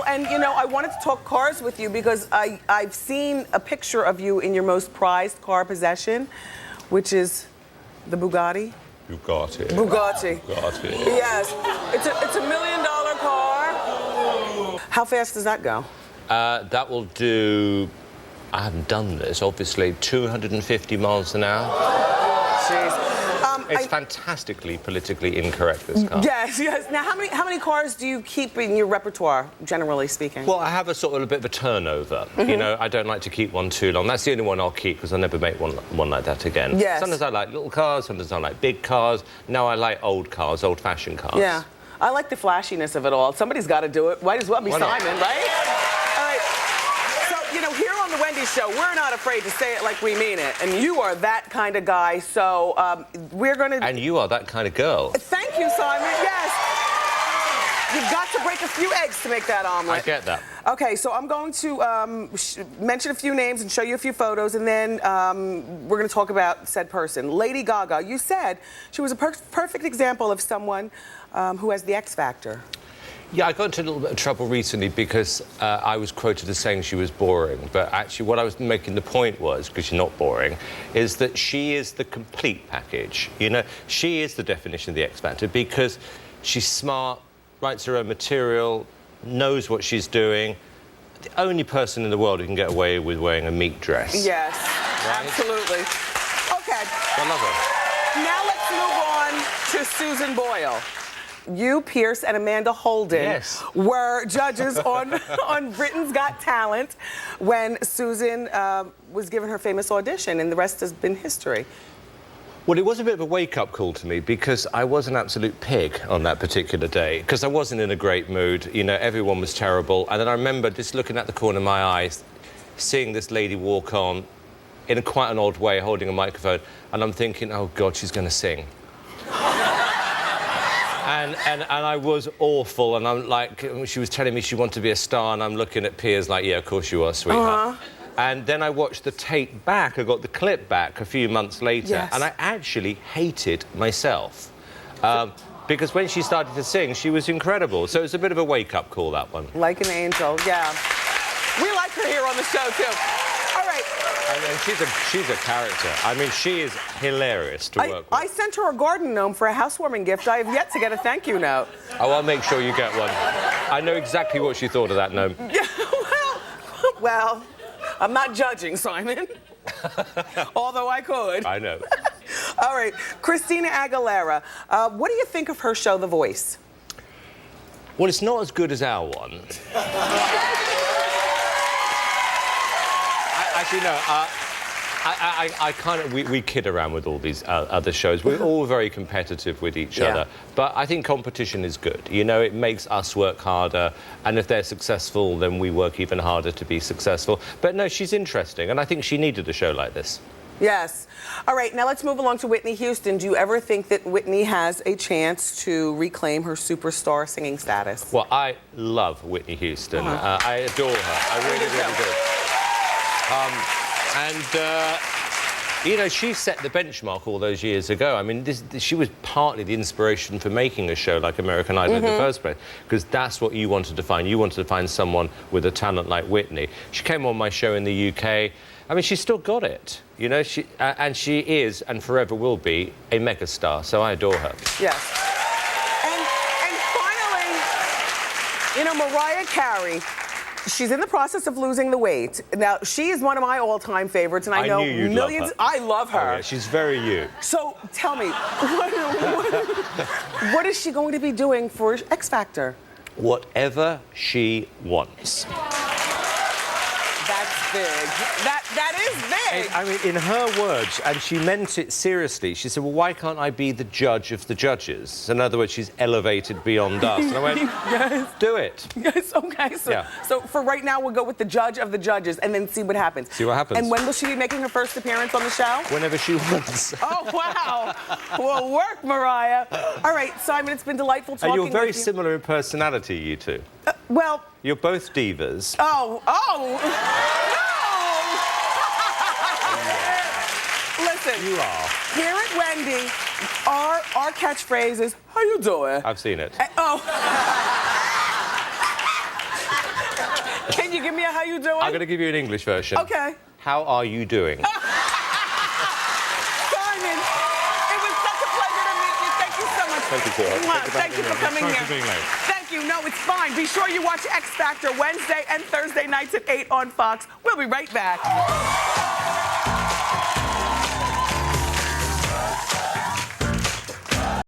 Well, and you know, I wanted to talk cars with you because I've seen a picture of you in your most prized car possession, which is the Bugatti. Bugatti. Bugatti. Bugatti. Yes. It's a $1 million car. How fast does that go? That will do, I haven't done this, obviously, 250 miles an hour. Jeez. It's fantastically politically incorrect, this car. Yes, yes. Now, how many cars do you keep in your repertoire, generally speaking? Well, I have a sort of a bit of a turnover. You know, I don't like to keep one too long. That's the only one I'll keep because I'll never make one like that again. Yes. Sometimes I like little cars, sometimes I like big cars. Now I like old cars, old-fashioned cars. Yeah. I like the flashiness of it all. Somebody's got to do it. Might as well be Simon, right? All right. So, you know, here on the Wendy Show, we're not afraid to say it like we mean it. And you are that kind of guy, so we're going to... And you are that kind of girl. Thank you, Simon. Yes. You've got to break a few eggs to make that omelet. I get that. Okay, so I'm going to mention a few names and show you a few photos, and then we're going to talk about said person. Lady Gaga, you said she was a perfect example of someone who has the X factor. Yeah, I got into a little bit of trouble recently because I was quoted as saying she was boring. But actually what I was making the point was, because she's not boring, is that she is the complete package. You know, she is the definition of the X factor because she's smart, writes her own material, knows what she's doing. The only person in the world who can get away with wearing a meat dress. Yes, right? Absolutely. Okay. I love her. Now let's move on to Susan Boyle. You, Pierce, and Amanda Holden were judges on Britain's Got Talent when Susan was given her famous audition, and the rest has been history. Well, it was a bit of a wake-up call to me because I was an absolute pig on that particular day because I wasn't in a great mood. You know, everyone was terrible. And then I remember just looking at the corner of my eyes, seeing this lady walk on in quite an odd way, holding a microphone, and I'm thinking, oh, God, she's going to sing. And I was awful, and I'm like, she was telling me she wanted to be a star, and I'm looking at Piers like, yeah, of course you are, sweetheart. And then I watched the tape back, I got the clip back a few months later, and I actually hated myself. Because when she started to sing, she was incredible. So it's a bit of a wake-up call, that one. Like an angel, yeah. We like her here on the show, too. All right. And she's a character. I mean, she is hilarious to work with. I sent her a garden gnome for a housewarming gift. I have yet to get a thank you note. Oh, I'll make sure you get one. I know exactly what she thought of that gnome. Yeah, well, I'm not judging, Simon. Although I could. I know. All right, Christina Aguilera. What do you think of her show, The Voice? Well, it's not as good as our one. Actually, no. I kind of... We kid around with all these other shows. We're all very competitive with each other. But I think competition is good. You know, it makes us work harder. And if they're successful, then we work even harder to be successful. But no, she's interesting. And I think she needed a show like this. Yes. All right, now let's move along to Whitney Houston. Do you ever think that Whitney has a chance to reclaim her superstar singing status? Well, I love Whitney Houston. I adore her. I really, really do. You know, she set the benchmark all those years ago. I mean, she was partly the inspiration for making a show like American Idol in the first place, because that's what you wanted to find. You wanted to find someone with a talent like Whitney. She came on my show in the UK. I mean, she's still got it, you know, and she is and forever will be a megastar, so I adore her. Yes. And finally, you know, Mariah Carey. She's in the process of losing the weight. Now, she is one of my all-time favorites, and I know knew you'd millions... love her. I love her. Oh, yeah, she's very you. So, tell me, what is she going to be doing for X Factor? Whatever she wants. That's big. That is big. I mean, in her words, and she meant it seriously, she said, well, why can't I be the judge of the judges? In other words, she's elevated beyond us. And I went, yes. Do it. Yes, okay. So for right now, we'll go with the judge of the judges and then see what happens. See what happens. And when will she be making her first appearance on the show? Whenever she wants. Oh, wow. Well, work, Mariah. All right, Simon, it's been delightful talking with you. And you're very similar in personality, you two. Well... You're both divas. Oh. Listen, you are. Here at Wendy, our catchphrase is, how you doing? I've seen it. give me a how you doing? I'm going to give you an English version. Okay. How are you doing? Simon, it was such a pleasure to meet you. Thank you so much. Thank you, Sarah. Thank you for coming here. Sorry for being late. Thank you. No, it's fine. Be sure you watch X Factor Wednesday and Thursday nights at 8 on Fox. We'll be right back.